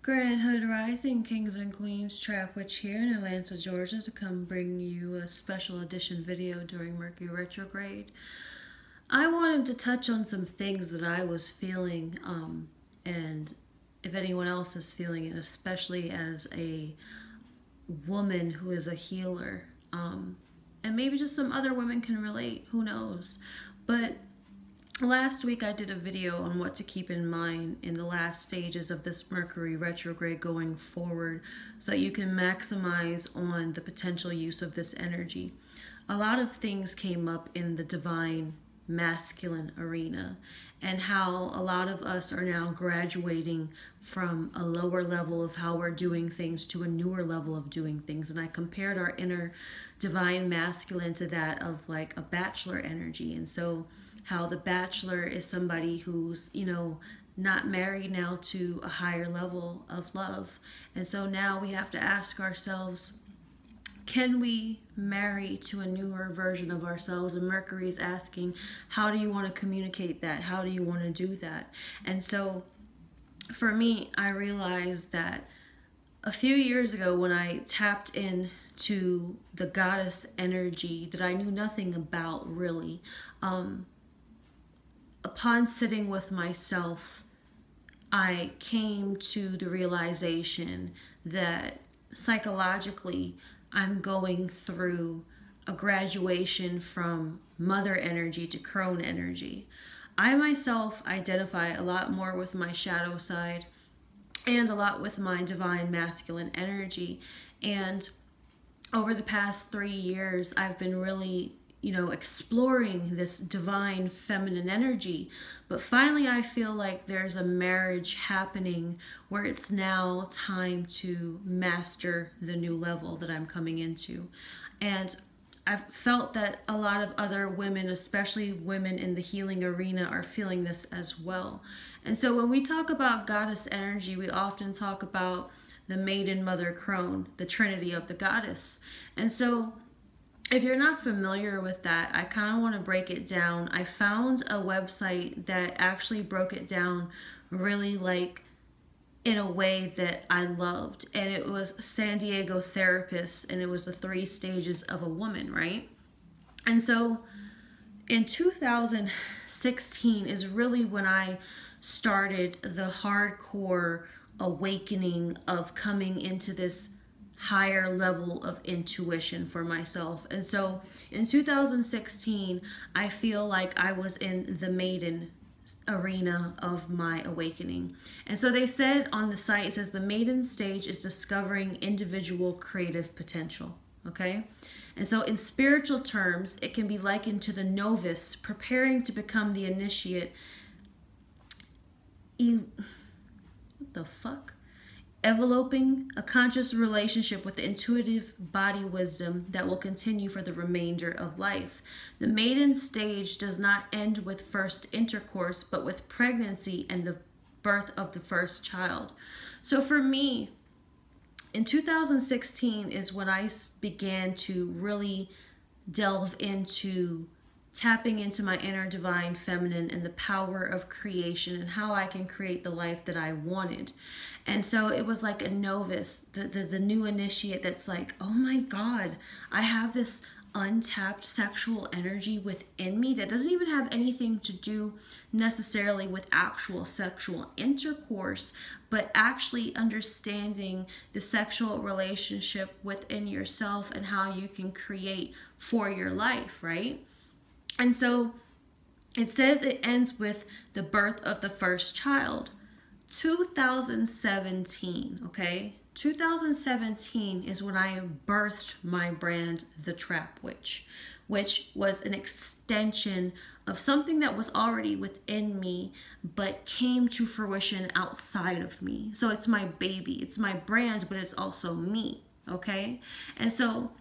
Grand Hood Rising, Kings and Queens, Trap Witch here in Atlanta, Georgia, to come bring you a special edition video during Mercury retrograde. I wanted to touch on some things that I was feeling, and if anyone else is feeling it, especially as a woman who is a healer, and maybe just some other women can relate, who knows. But last week I did a video on what to keep in mind in the last stages of this Mercury retrograde going forward so that you can maximize on the potential use of this energy. A lot of things came up in the divine masculine arena and how a lot of us are now graduating from a lower level of how we're doing things to a newer level of doing things. And I compared our inner divine masculine to that of like a bachelor energy. And so how the bachelor is somebody who's, not married now to a higher level of love. And so now we have to ask ourselves, can we marry to a newer version of ourselves? And Mercury is asking, how do you want to communicate that? How do you want to do that? And so for me, I realized that a few years ago when I tapped into the goddess energy that I knew nothing about really, upon sitting with myself, I came to the realization that psychologically I'm going through a graduation from mother energy to crone energy. I myself identify a lot more with my shadow side and a lot with my divine masculine energy. And over the past 3 years, I've been really exploring this divine feminine energy. But finally, I feel like there's a marriage happening where it's now time to master the new level that I'm coming into. And I've felt that a lot of other women, especially women in the healing arena, are feeling this as well. And so when we talk about goddess energy, we often talk about the maiden, mother, crone, the trinity of the goddess. And so if you're not familiar with that, I kind of want to break it down. I found a website that actually broke it down really in a way that I loved. And it was San Diego Therapist, and it was the 3 stages of a woman, right? And so in 2016 is really when I started the hardcore awakening of coming into this higher level of intuition for myself. And so in 2016, I feel like I was in the maiden arena of my awakening. And so they said on the site, it says the maiden stage is discovering individual creative potential. Okay. And so in spiritual terms, it can be likened to the novice preparing to become the initiate. What the fuck? Enveloping a conscious relationship with the intuitive body wisdom that will continue for the remainder of life. The maiden stage does not end with first intercourse, but with pregnancy and the birth of the first child. So for me, in 2016 is when I began to really delve into tapping into my inner divine feminine and the power of creation and how I can create the life that I wanted. And so it was like a novice, the new initiate that's like, oh my God, I have this untapped sexual energy within me that doesn't even have anything to do necessarily with actual sexual intercourse, but actually understanding the sexual relationship within yourself and how you can create for your life, right? And so it says it ends with the birth of the first child. 2017, okay? 2017 is when I birthed my brand, The Trap Witch, which was an extension of something that was already within me, but came to fruition outside of me. So it's my baby, it's my brand, but it's also me, okay? And so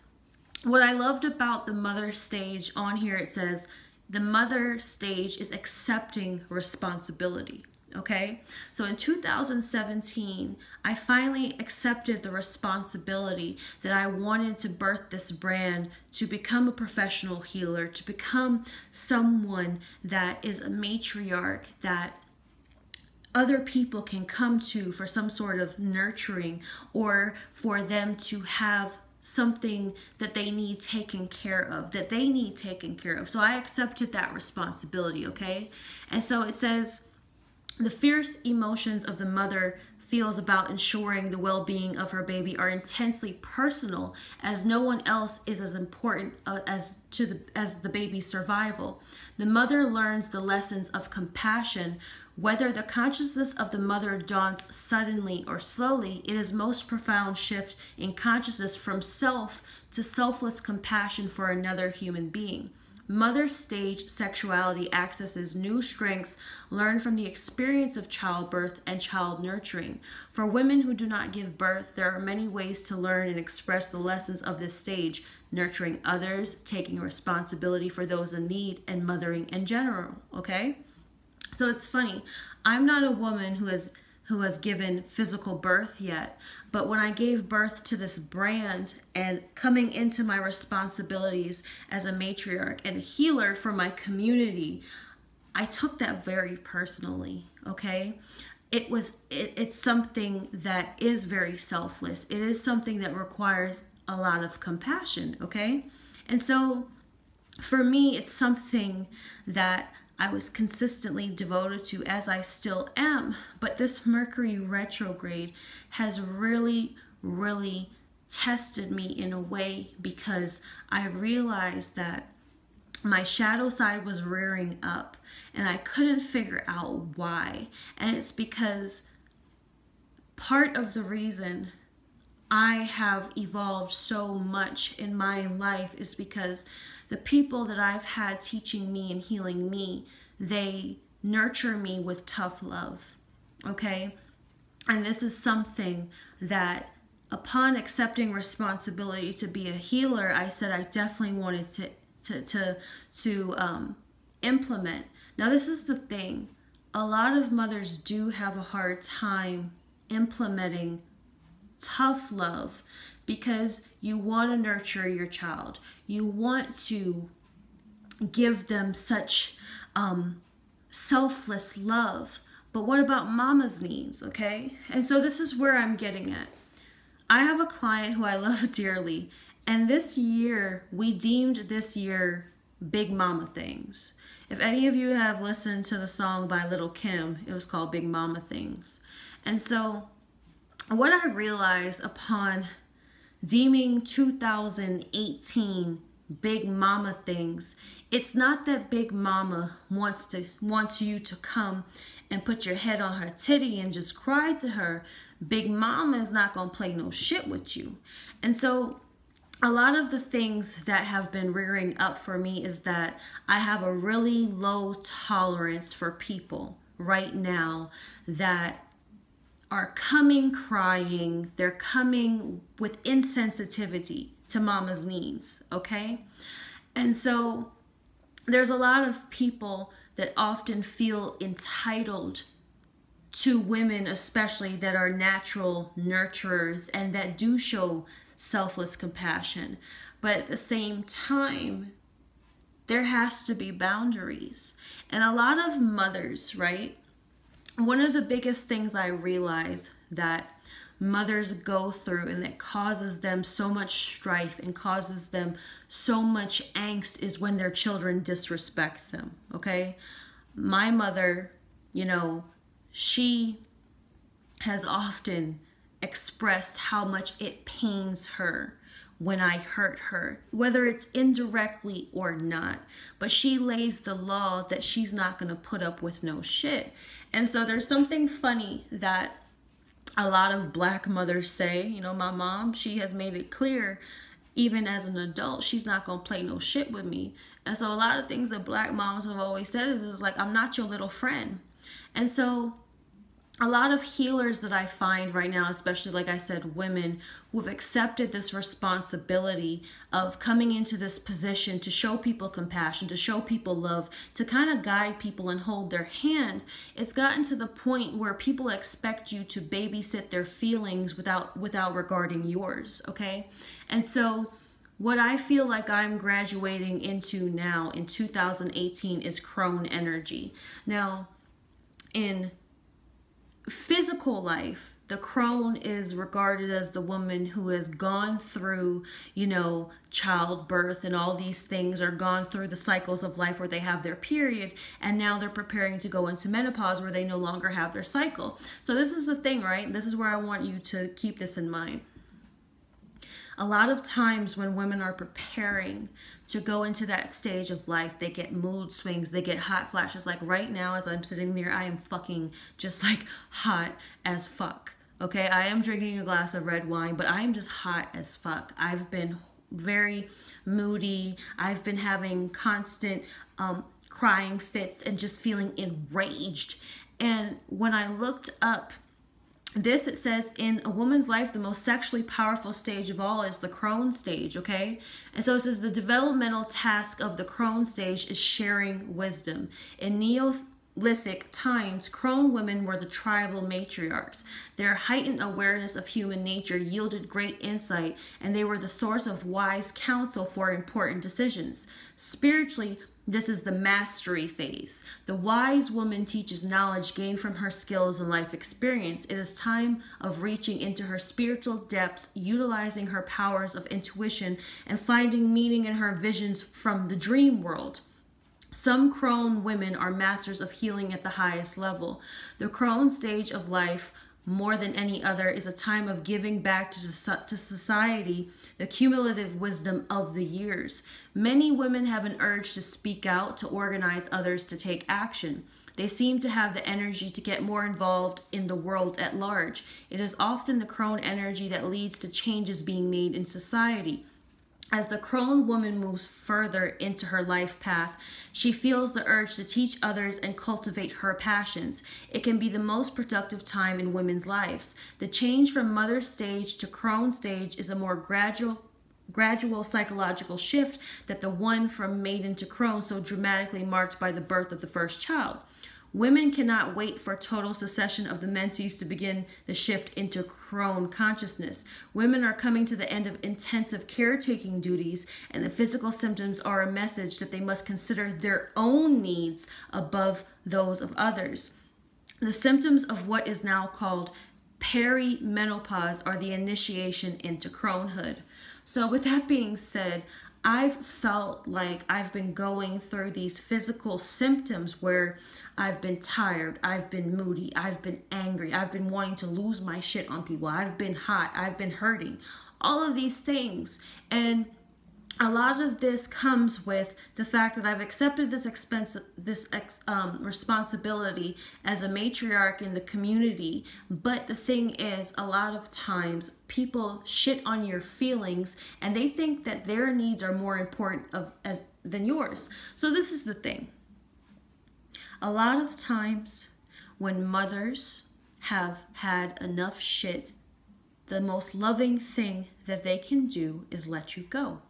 what I loved about the mother stage on here, it says the mother stage is accepting responsibility. Okay, so in 2017, I finally accepted the responsibility that I wanted to birth this brand, to become a professional healer, to become someone that is a matriarch, that other people can come to for some sort of nurturing, or for them to have something that they need taken care of, So I accepted that responsibility, okay? And so it says, the fierce emotions of the mother feels about ensuring the well-being of her baby are intensely personal, as no one else is as important as the baby's survival. The mother learns the lessons of compassion. Whether the consciousness of the mother dawns suddenly or slowly, it is most profound shift in consciousness from self to selfless compassion for another human being. Mother stage sexuality accesses new strengths learned from the experience of childbirth and child nurturing. For women who do not give birth, there are many ways to learn and express the lessons of this stage: nurturing others, taking responsibility for those in need, and mothering in general, okay? So it's funny, I'm not a woman who has given physical birth yet, but when I gave birth to this brand and coming into my responsibilities as a matriarch and a healer for my community, I took that very personally, okay? It's something that is very selfless. It is something that requires a lot of compassion, okay? And so for me, it's something that I was consistently devoted to, as I still am. But this Mercury retrograde has really, really tested me in a way, because I realized that my shadow side was rearing up and I couldn't figure out why. And it's because part of the reason I have evolved so much in my life is because the people that I've had teaching me and healing me, they nurture me with tough love, okay? And this is something that, upon accepting responsibility to be a healer, I said I definitely wanted to implement. Now, this is the thing. A lot of mothers do have a hard time implementing tough love, because you want to nurture your child. You want to give them such selfless love. But what about mama's needs, okay? And so this is where I'm getting at. I have a client who I love dearly, and this year, we deemed this year Big Mama Things. If any of you have listened to the song by Little Kim, it was called Big Mama Things. And so what I realized upon deeming 2018 Big Mama Things, it's not that Big Mama wants you to come and put your head on her titty and just cry to her. Big Mama is not going to play no shit with you. And so a lot of the things that have been rearing up for me is that I have a really low tolerance for people right now that are coming crying. They're coming with insensitivity to mama's needs, okay? And so there's a lot of people that often feel entitled to women, especially that are natural nurturers and that do show selfless compassion. But at the same time, there has to be boundaries. And a lot of mothers, right? One of the biggest things I realize that mothers go through and that causes them so much strife and causes them so much angst is when their children disrespect them, okay? My mother, you know, she has often expressed how much it pains her when I hurt her, whether it's indirectly or not. But she lays the law that she's not going to put up with no shit. And so there's something funny that a lot of black mothers say. You know, my mom, she has made it clear, even as an adult, she's not going to play no shit with me. And so a lot of things that black moms have always said is like, I'm not your little friend. And so a lot of healers that I find right now, especially, like I said, women who have accepted this responsibility of coming into this position to show people compassion, to show people love, to kind of guide people and hold their hand, it's gotten to the point where people expect you to babysit their feelings without regarding yours, okay? And so what I feel like I'm graduating into now in 2018 is Crone energy. Now, in physical life, the crone is regarded as the woman who has gone through, childbirth and all these things, or gone through the cycles of life where they have their period, and now they're preparing to go into menopause where they no longer have their cycle. So this is the thing, right? This is where I want you to keep this in mind. A lot of times when women are preparing to go into that stage of life, they get mood swings, they get hot flashes. Like right now, as I'm sitting there, I am fucking just like hot as fuck. Okay, I am drinking a glass of red wine, but I am just hot as fuck. I've been very moody. I've been having constant crying fits and just feeling enraged. And when I looked up this, it says in a woman's life, the most sexually powerful stage of all is the crone stage, okay? And so it says the developmental task of the crone stage is sharing wisdom. In Neolithic times, crone women were the tribal matriarchs. Their heightened awareness of human nature yielded great insight, and they were the source of wise counsel for important decisions. Spiritually, this is the mastery phase. The wise woman teaches knowledge gained from her skills and life experience. It is time of reaching into her spiritual depths, utilizing her powers of intuition, and finding meaning in her visions from the dream world. Some crone women are masters of healing at the highest level. The crone stage of life, more than any other, is a time of giving back to society the cumulative wisdom of the years. Many women have an urge to speak out, to organize others to take action. They seem to have the energy to get more involved in the world at large. It is often the crone energy that leads to changes being made in society. As the crone woman moves further into her life path, she feels the urge to teach others and cultivate her passions. It can be the most productive time in women's lives. The change from mother stage to crone stage is a more gradual psychological shift than the one from maiden to crone, so dramatically marked by the birth of the first child. Women cannot wait for total cessation of the menses to begin the shift into crone consciousness. Women are coming to the end of intensive caretaking duties, and the physical symptoms are a message that they must consider their own needs above those of others. The symptoms of what is now called perimenopause are the initiation into cronehood. So with that being said, I've felt like I've been going through these physical symptoms where I've been tired, I've been moody, I've been angry, I've been wanting to lose my shit on people, I've been hot, I've been hurting, all of these things. And a lot of this comes with the fact that I've accepted this responsibility as a matriarch in the community. But the thing is, a lot of times people shit on your feelings and they think that their needs are more important than yours. So this is the thing. A lot of times when mothers have had enough shit, the most loving thing that they can do is let you go.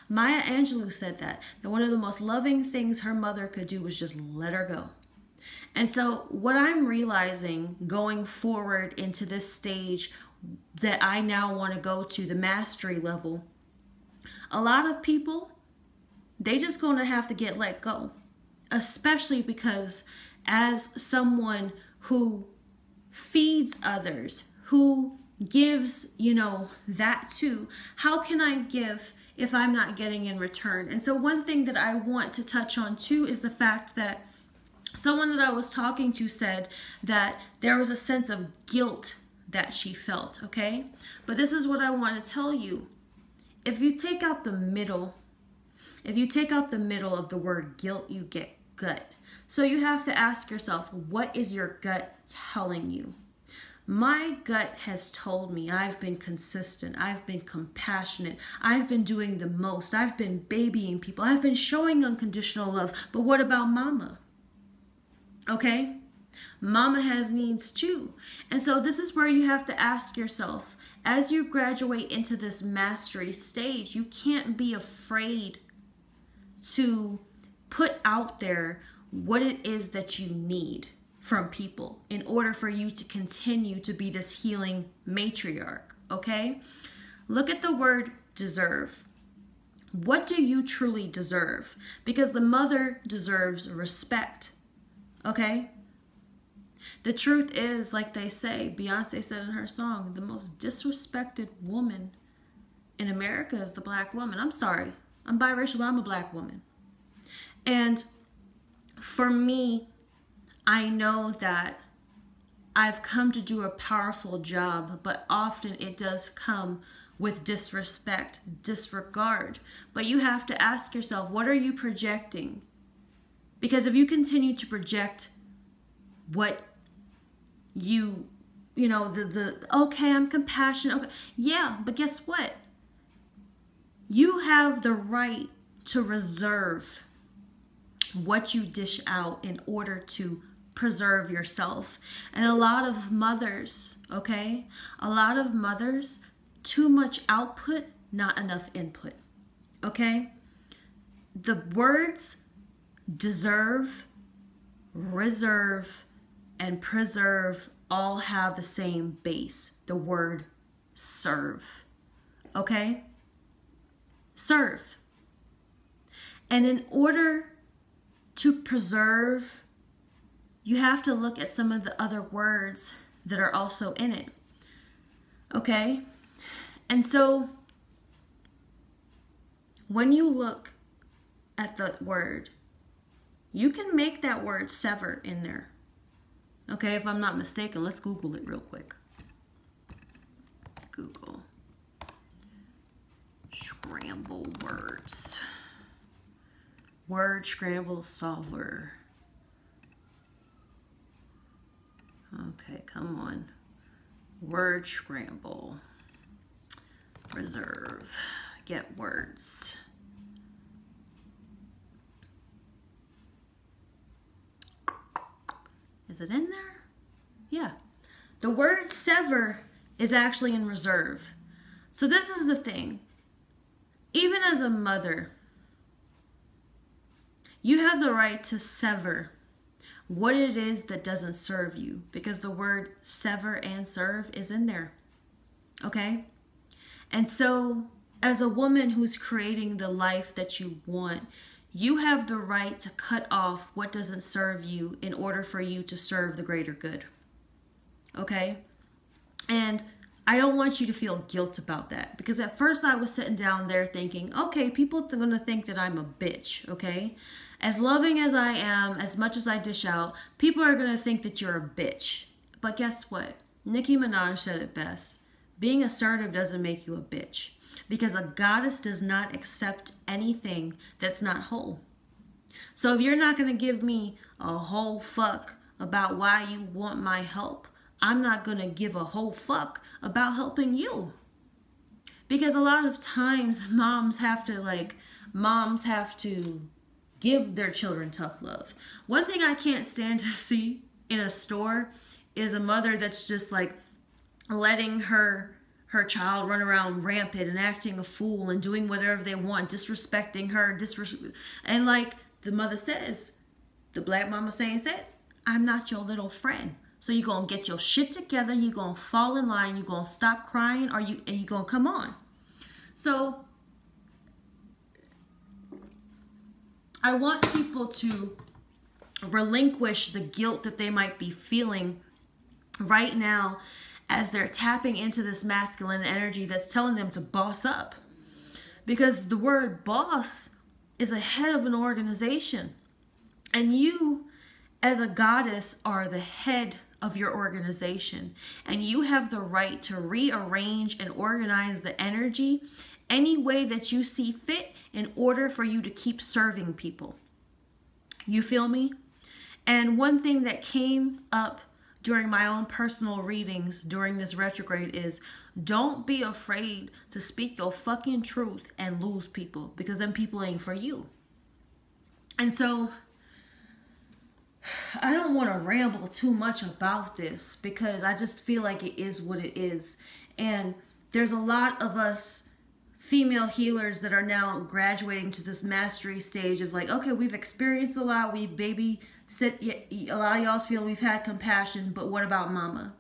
Maya Angelou said that one of the most loving things her mother could do was just let her go. And so what I'm realizing going forward into this stage that I now want to go to, the mastery level, a lot of people, they just going to have to get let go. Especially because as someone who feeds others, who gives, that too, how can I give if I'm not getting in return? And so one thing that I want to touch on too is the fact that someone that I was talking to said that there was a sense of guilt that she felt, okay? But this is what I want to tell you. If you take out the middle of the word guilt, you get gut. So you have to ask yourself, what is your gut telling you? My gut has told me I've been consistent, I've been compassionate, I've been doing the most, I've been babying people, I've been showing unconditional love. But what about mama? Okay? Mama has needs too. And so this is where you have to ask yourself, as you graduate into this mastery stage, you can't be afraid to put out there what it is that you need from people in order for you to continue to be this healing matriarch, okay? Look at the word deserve. What do you truly deserve? Because the mother deserves respect, okay? The truth is, like they say, Beyonce said in her song, the most disrespected woman in America is the black woman. I'm sorry. I'm biracial, but I'm a black woman. And for me, I know that I've come to do a powerful job, but often it does come with disrespect, disregard. But you have to ask yourself, what are you projecting? Because if you continue to project what you know, okay, I'm compassionate. Okay. Yeah, but guess what? You have the right to reserve what you dish out in order to preserve yourself. And a lot of mothers, okay? A lot of mothers, too much output, not enough input, okay? The words deserve, reserve, and preserve all have the same base, the word serve, okay? Serve. And in order to preserve, you have to look at some of the other words that are also in it, okay? And so when you look at the word, you can make that word sever in there. Okay, if I'm not mistaken, let's Google it real quick. Google. Scramble words. Word scramble solver. Okay, come on. Word scramble. Reserve. Get words. Is it in there? Yeah. The word sever is actually in reserve. So this is the thing. Even as a mother, you have the right to sever what it is that doesn't serve you, because the word sever and serve is in there. Okay? And so as a woman who's creating the life that you want, you have the right to cut off what doesn't serve you in order for you to serve the greater good. Okay? And I don't want you to feel guilt about that, because at first I was sitting down there thinking, okay, people are going to think that I'm a bitch, okay? As loving as I am, as much as I dish out, people are going to think that you're a bitch. But guess what? Nicki Minaj said it best. Being assertive doesn't make you a bitch, because a goddess does not accept anything that's not whole. So if you're not going to give me a whole fuck about why you want my help, I'm not going to give a whole fuck about helping you. Because a lot of times moms have to give their children tough love. One thing I can't stand to see in a store is a mother that's just like letting her child run around rampant and acting a fool and doing whatever they want, disrespecting her, and like the mother says, the black mama saying says, I'm not your little friend. So you're going to get your shit together, you're going to fall in line, you're going to stop crying, and you're going to come on. So I want people to relinquish the guilt that they might be feeling right now as they're tapping into this masculine energy that's telling them to boss up. Because the word boss is a head of an organization. And you, as a goddess, are the head of your organization. And you have the right to rearrange and organize the energy any way that you see fit in order for you to keep serving people. You feel me? And one thing that came up during my own personal readings during this retrograde is, don't be afraid to speak your fucking truth and lose people, because them people ain't for you. And so I don't want to ramble too much about this, because I just feel like it is what it is. And there's a lot of us female healers that are now graduating to this mastery stage of like, okay, we've experienced a lot, we've babysit, a lot of y'all feel we've had compassion, but what about mama?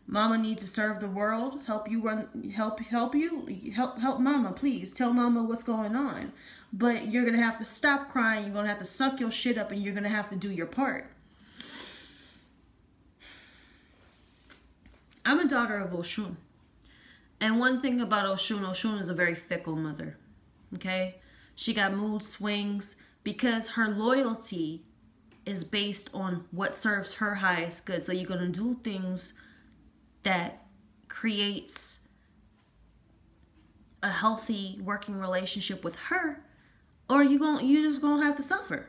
Mama needs to serve the world, help mama, please. Tell mama what's going on. But you're going to have to stop crying, you're going to have to suck your shit up, and you're going to have to do your part. I'm a daughter of Oshun. And one thing about Oshun, Oshun is a very fickle mother. Okay? She got mood swings because her loyalty is based on what serves her highest good. So you're going to do things that creates a healthy working relationship with her, or you just going to have to suffer.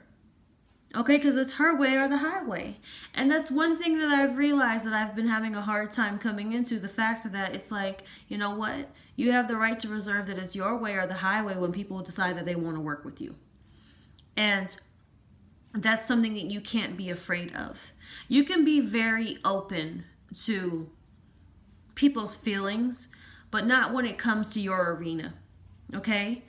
Okay, because it's her way or the highway. And that's one thing that I've realized that I've been having a hard time coming into. The fact that it's like, you know what? You have the right to reserve that it's your way or the highway when people decide that they want to work with you. And that's something that you can't be afraid of. You can be very open to people's feelings, but not when it comes to your arena. Okay?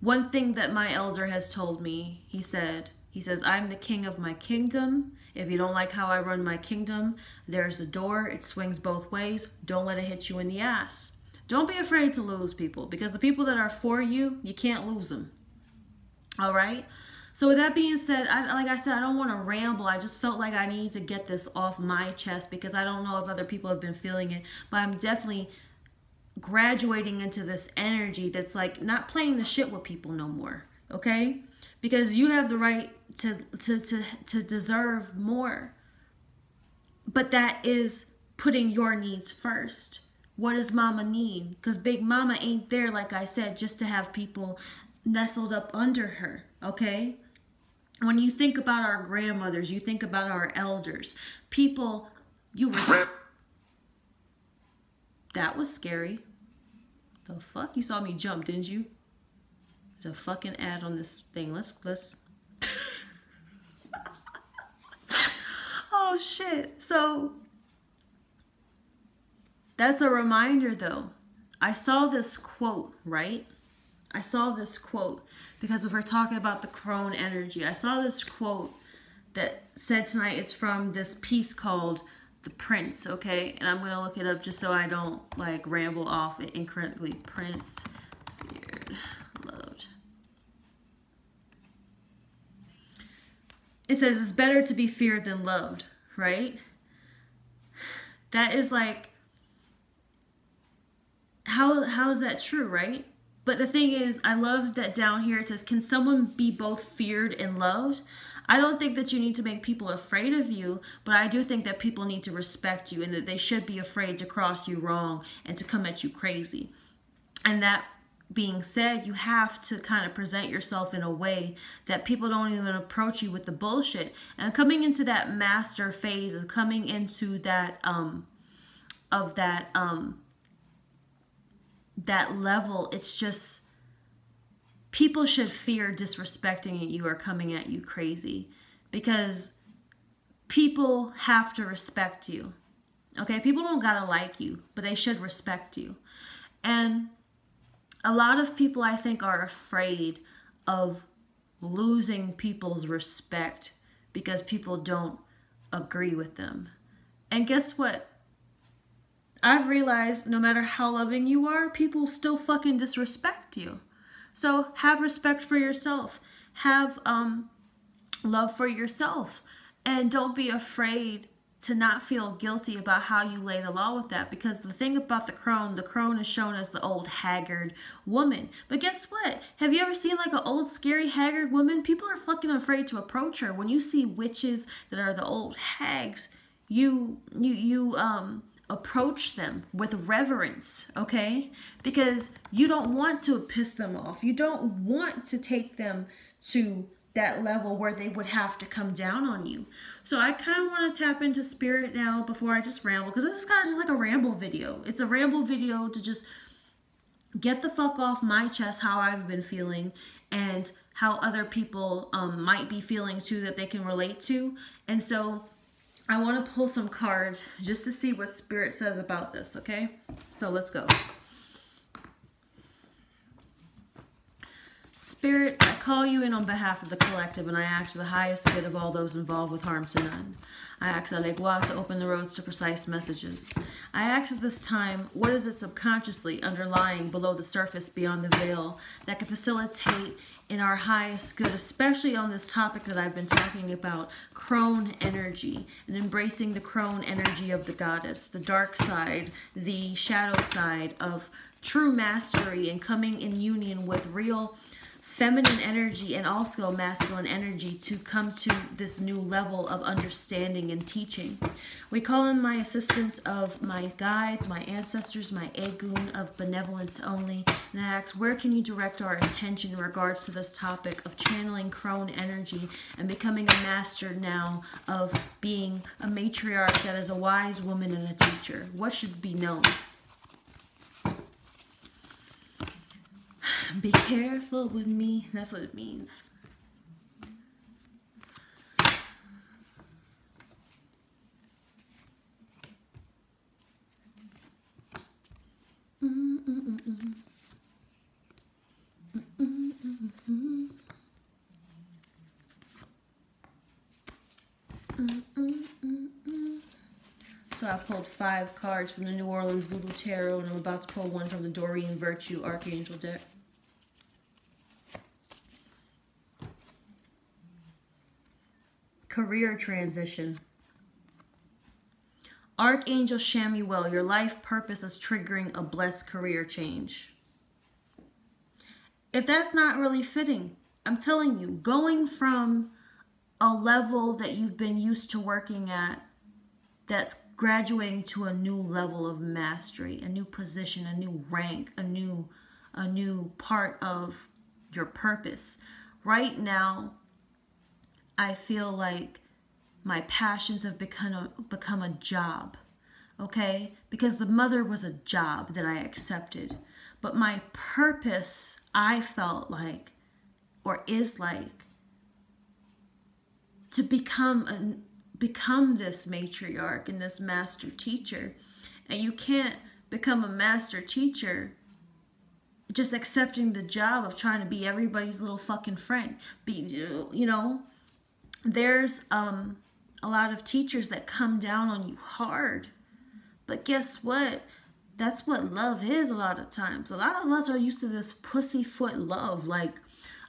One thing that my elder has told me, he says, I'm the king of my kingdom. If you don't like how I run my kingdom, there's the door. It swings both ways. Don't let it hit you in the ass. Don't be afraid to lose people, because the people that are for you, you can't lose them. All right? So with that being said, like I said, I don't want to ramble. I just felt like I need to get this off my chest, because I don't know if other people have been feeling it, but I'm definitely graduating into this energy that's like not playing the shit with people no more. Okay? Because you have the right to deserve more. But that is putting your needs first. What does mama need? Because big mama ain't there, like I said, just to have people nestled up under her. Okay? When you think about our grandmothers, you think about our elders. People, that was scary. The fuck? You saw me jump, didn't you? There's a fucking ad on this thing. Let's Oh shit. So that's a reminder though. I saw this quote, right? I saw this quote because if we're talking about the Crone energy, I saw this quote that said tonight, it's from this piece called The Prince, okay? And I'm going to look it up just so I don't like ramble off it incorrectly. Prince, feared, loved. It says it's better to be feared than loved, right? That is like, how is that true, right? But the thing is, I love that down here it says, can someone be both feared and loved? I don't think that you need to make people afraid of you, but I do think that people need to respect you and that they should be afraid to cross you wrong and to come at you crazy. And that being said, you have to kind of present yourself in a way that people don't even approach you with the bullshit. And coming into that master phase of coming into that that level, it's just people should fear disrespecting you or coming at you crazy, because people have to respect you. Okay, people don't gotta like you, but they should respect you. And a lot of people, I think, are afraid of losing people's respect because people don't agree with them. And guess what? I've realized no matter how loving you are, people still fucking disrespect you. So have respect for yourself. Have love for yourself. And don't be afraid to not feel guilty about how you lay the law with that. Because the thing about the Crone is shown as the old haggard woman. But guess what? Have you ever seen like an old scary haggard woman? People are fucking afraid to approach her. When you see witches that are the old hags, you approach them with reverence, okay? Because you don't want to piss them off. You don't want to take them to that level where they would have to come down on you. So I kind of want to tap into spirit now before I just ramble, because this is kind of just like a ramble video. It's a ramble video to just get the fuck off my chest how I've been feeling and how other people might be feeling too that they can relate to. And so I want to pull some cards just to see what spirit says about this, okay? So let's go. Spirit, I call you in on behalf of the collective, and I ask for the highest good of all those involved with harm to none. I ask Alegua to open the roads to precise messages. I ask at this time, what is it subconsciously underlying below the surface beyond the veil that can facilitate in our highest good, especially on this topic that I've been talking about, Crone energy, and embracing the Crone energy of the goddess, the dark side, the shadow side of true mastery, and coming in union with real feminine energy and also masculine energy to come to this new level of understanding and teaching. We call in my assistance of my guides, my ancestors, my Egun of benevolence only, and I ask, where can you direct our attention in regards to this topic of channeling Crone energy and becoming a master now of being a matriarch that is a wise woman and a teacher? What should be known? Be careful with me. That's what it means. So I pulled 5 cards from the New Orleans Voodoo Tarot, and I'm about to pull one from the Doreen Virtue Archangel deck. Career transition. Archangel Shamuel, your life purpose is triggering a blessed career change. If that's not really fitting, I'm telling you, going from a level that you've been used to working at, that's graduating to a new level of mastery, a new position, a new rank, a new part of your purpose. Right now, I feel like my passions have become a job, okay? Because the mother was a job that I accepted. But my purpose, I felt like, or is like, to become this matriarch and this master teacher. And you can't become a master teacher just accepting the job of trying to be everybody's little fucking friend. There's a lot of teachers that come down on you hard. But guess what? That's what love is a lot of times. A lot of us are used to this pussyfoot love. Like,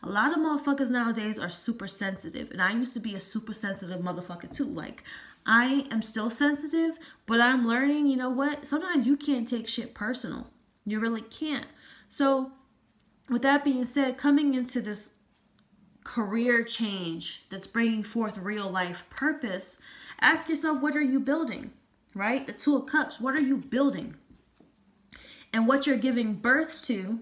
a lot of motherfuckers nowadays are super sensitive. And I used to be a super sensitive motherfucker too. Like, I am still sensitive, but I'm learning, you know what? Sometimes you can't take shit personal. You really can't. So, with that being said, coming into this career change that's bringing forth real life purpose, ask yourself, what are you building, right? The 2 of Cups, what are you building? And what you're giving birth to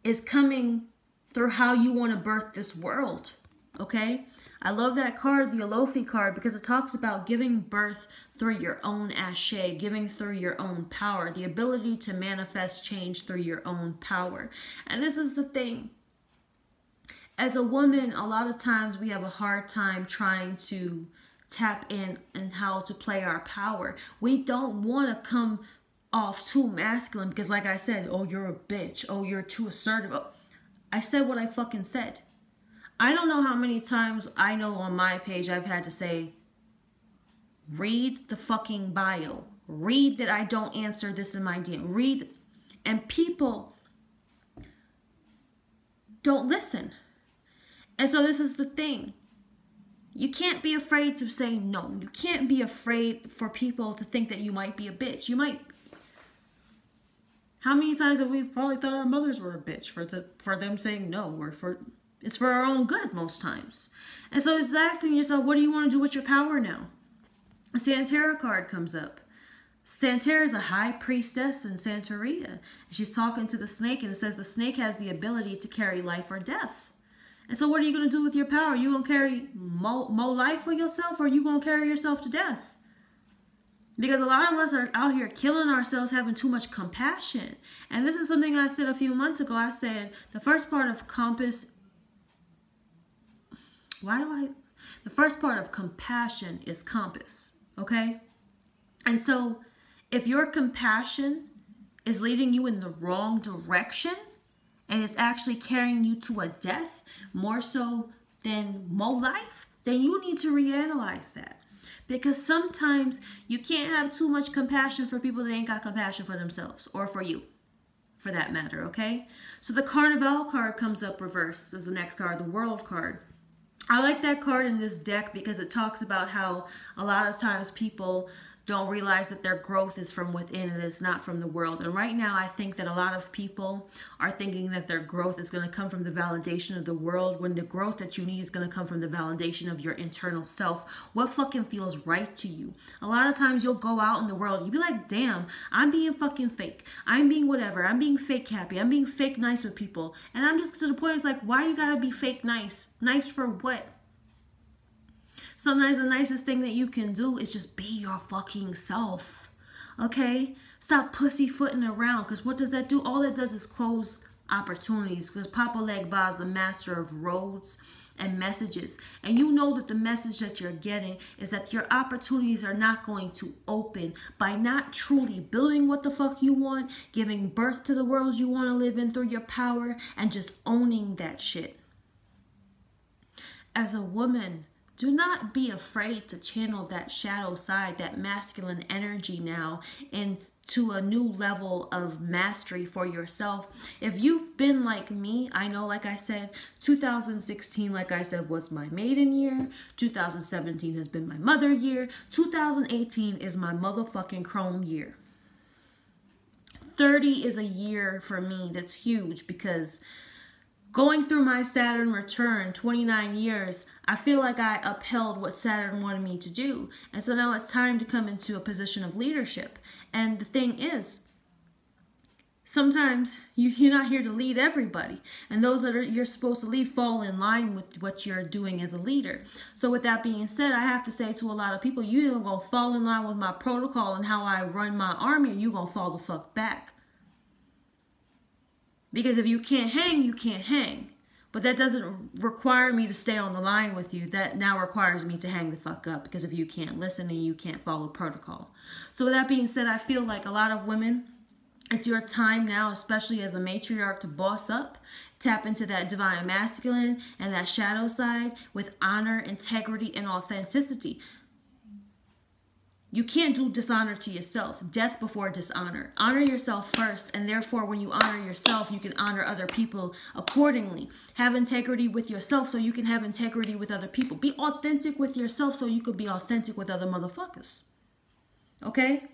is coming through how you want to birth this world, okay? I love that card, the Alofi card, because it talks about giving birth through your own ashe, giving through your own power, the ability to manifest change through your own power. And this is the thing. As a woman, a lot of times we have a hard time trying to tap in and how to play our power. We don't want to come off too masculine because, like I said, oh, you're a bitch. Oh, you're too assertive. Oh, I said what I fucking said. I don't know how many times I know on my page I've had to say, read the fucking bio. Read that I don't answer this in my DM. Read. And people don't listen. And so this is the thing. You can't be afraid to say no. You can't be afraid for people to think that you might be a bitch. You might. How many times have we probably thought our mothers were a bitch for them saying no, or it's for our own good most times. And so it's asking yourself, what do you want to do with your power now? A Santerra card comes up. Santerra is a high priestess in Santeria. And she's talking to the snake, and it says the snake has the ability to carry life or death. And so what are you going to do with your power? Are you going to carry more life for yourself, or are you going to carry yourself to death? Because a lot of us are out here killing ourselves, having too much compassion. And this is something I said a few months ago. I said the first part of compass... The first part of compassion is compass, okay? And so if your compassion is leading you in the wrong direction, and it's actually carrying you to a death more so than more life, then you need to reanalyze that. Because sometimes you can't have too much compassion for people that ain't got compassion for themselves, or for you, for that matter, okay? So the Carnival card comes up reversed as the next card, the World card. I like that card in this deck because it talks about how a lot of times people don't realize that their growth is from within and it's not from the world. And right now I think that a lot of people are thinking that their growth is going to come from the validation of the world, when the growth that you need is going to come from the validation of your internal self. What fucking feels right to you? A lot of times you'll go out in the world, you'll be like, damn, I'm being fucking fake. I'm being whatever. I'm being fake happy. I'm being fake nice with people. And I'm just to the point, it's like, why you gotta be fake nice? Nice for what? Sometimes the nicest thing that you can do is just be your fucking self, okay? Stop pussyfooting around, because what does that do? All it does is close opportunities, because Papa Legba is the master of roads and messages. And you know that the message that you're getting is that your opportunities are not going to open by not truly building what the fuck you want, giving birth to the world you want to live in through your power, and just owning that shit. As a woman, do not be afraid to channel that shadow side, that masculine energy now, into a new level of mastery for yourself. If you've been like me, I know, like I said, 2016, like I said, was my maiden year. 2017 has been my mother year. 2018 is my motherfucking Crone year. 30 is a year for me that's huge, because going through my Saturn return, 29 years, I feel like I upheld what Saturn wanted me to do. And so now it's time to come into a position of leadership. And the thing is, sometimes you're not here to lead everybody. And those that you're supposed to lead fall in line with what you're doing as a leader. So with that being said, I have to say to a lot of people, you either going to fall in line with my protocol and how I run my army, or you going to fall the fuck back. Because if you can't hang, you can't hang. But that doesn't require me to stay on the line with you. That now requires me to hang the fuck up, because if you can't listen and you can't follow protocol. So with that being said, I feel like a lot of women, it's your time now, especially as a matriarch, to boss up, tap into that divine masculine and that shadow side with honor, integrity, and authenticity. You can't do dishonor to yourself. Death before dishonor. Honor yourself first, and therefore when you honor yourself, you can honor other people accordingly. Have integrity with yourself so you can have integrity with other people. Be authentic with yourself so you can be authentic with other motherfuckers. Okay?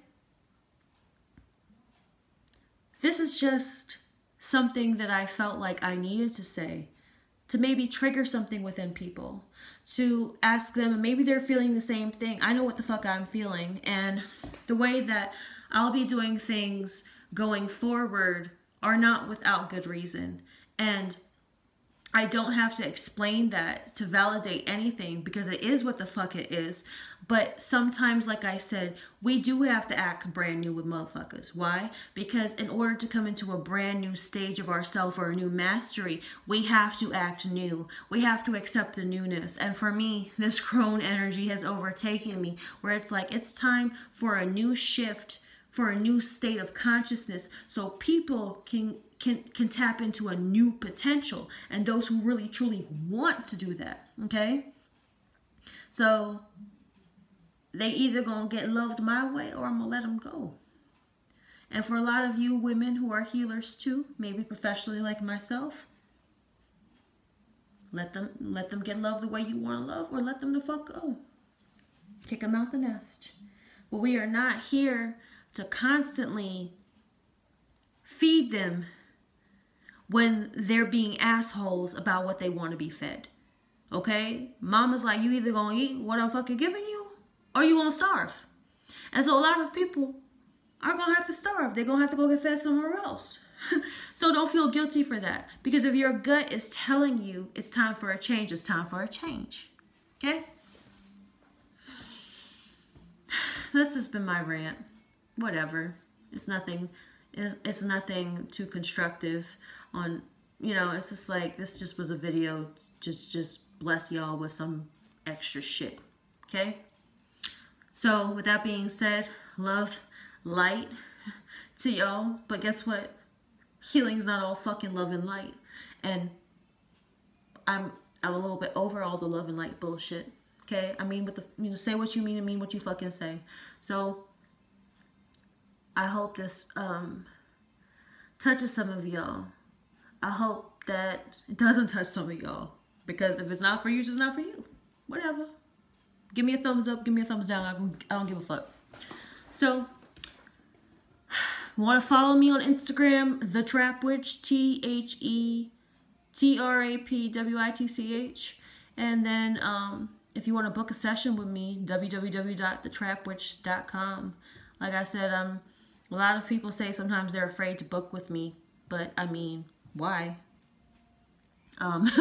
This is just something that I felt like I needed to say, to maybe trigger something within people, to ask them, and maybe they're feeling the same thing. I know what the fuck I'm feeling, and the way that I'll be doing things going forward are not without good reason. And I don't have to explain that to validate anything, because it is what the fuck it is. But sometimes, like I said, we do have to act brand new with motherfuckers. Why? Because in order to come into a brand new stage of ourself, or a new mastery, we have to act new. We have to accept the newness. And for me, this Crone energy has overtaken me, where it's like, it's time for a new shift, for a new state of consciousness, so people can tap into a new potential, and those who really truly want to do that. Okay, so they either gonna get loved my way, or I'm gonna let them go. And for a lot of you women who are healers too, maybe professionally like myself, let them get loved the way you want to love, or let them the fuck go. Kick them out the nest. But we are not here to constantly feed them when they're being assholes about what they want to be fed. Okay? Mama's like, you either gonna eat what I'm fucking giving you, or you gonna starve. And so a lot of people are gonna have to starve. They're gonna have to go get fed somewhere else. So don't feel guilty for that. Because if your gut is telling you it's time for a change, it's time for a change. Okay? This has been my rant. Whatever. It's nothing too constructive on, you know, it's just like, this just was a video just bless y'all with some extra shit. Okay? So with that being said, love, light to y'all. But guess what? Healing's not all fucking love and light. And I'm a little bit over all the love and light bullshit. Okay? I mean, say what you mean and mean what you fucking say. So, I hope this touches some of y'all. I hope that it doesn't touch some of y'all. Because if it's not for you, it's just not for you. Whatever. Give me a thumbs up, give me a thumbs down. I don't give a fuck. So, want to follow me on Instagram, The Trap Witch, TheTrapWitch. And then, if you want to book a session with me, www.thetrapwitch.com. Like I said, a lot of people say sometimes they're afraid to book with me, but I mean, why? I'm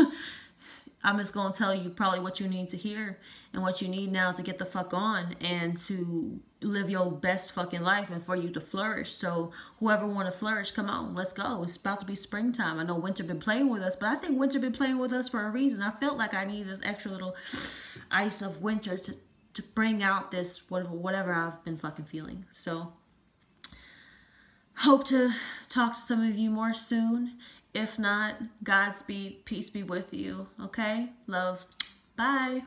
just going to tell you probably what you need to hear and what you need now to get the fuck on and to live your best fucking life and for you to flourish. So whoever want to flourish, come on, let's go. It's about to be springtime. I know winter been playing with us, but I think winter been playing with us for a reason. I felt like I needed this extra little ice of winter to bring out this whatever I've been fucking feeling. So hope to talk to some of you more soon. If not, Godspeed, peace be with you. Okay? Love. Bye.